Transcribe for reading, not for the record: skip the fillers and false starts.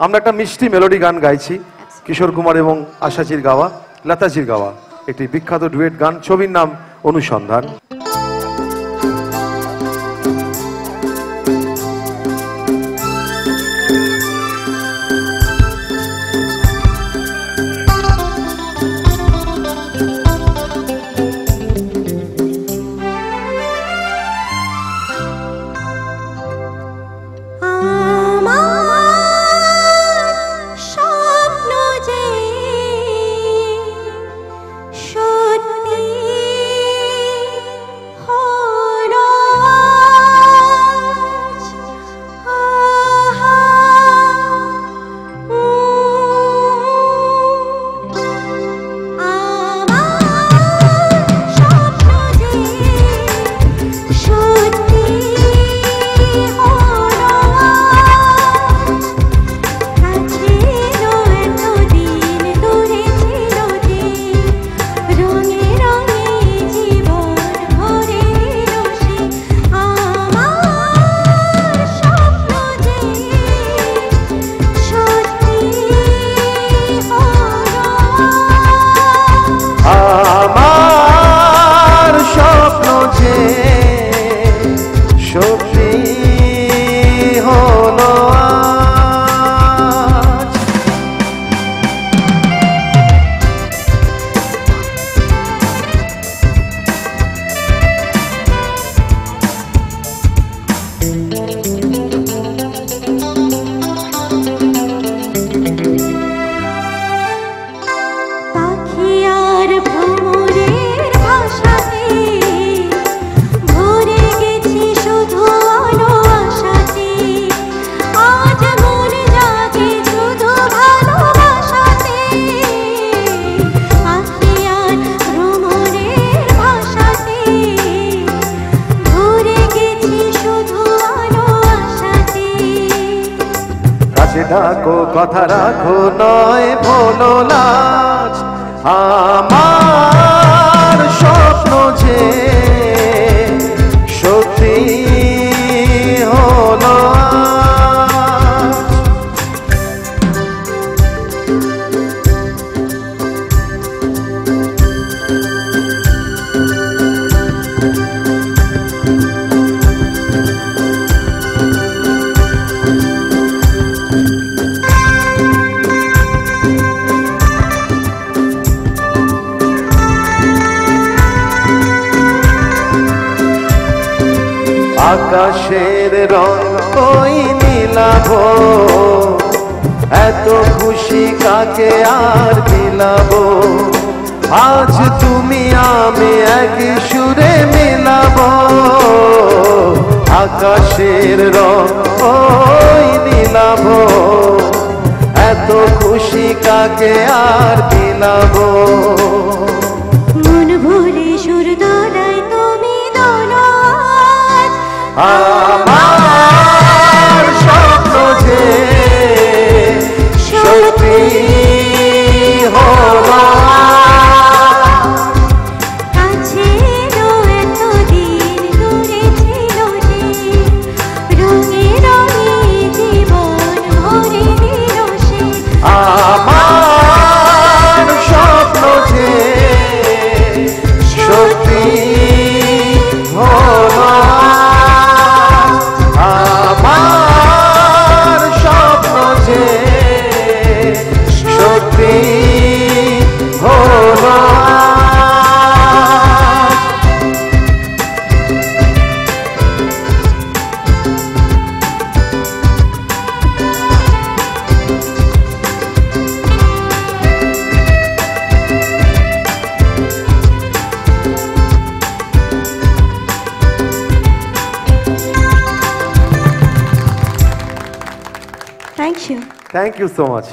আমরা একটা মিষ্টি মেলোডি গান গাইছি, কিশোর কুমার এবং আশাচির গাওয়া, লতাজির গাওয়া একটি বিখ্যাত ডুয়েট গান, ছবির নাম অনুসন্ধান। ডাকো কথা রাখো নয় ভোলো লাজ, আমার স্বপ্ন যে সত্যি হলো আকাশের রং কই নীলাভো, এত খুশি কাকে আর বিলাবো, আজ তুমি আমি এক সুরে মিলাবো। আকাশের রং কই নীলাভো, এত খুশি কাকে আর বিলাবো। মন ভরে সুর দোলাই তুমি দোলো, আমার স্বপ্ন যে সত্যি হলো কাছে এতদিন দূরে ছিল যে, রঙে রঙে জীবন ভরে দিল সে। আমার স্বপ্ন যে সত্যি হলো, Thank you. Thank you so much.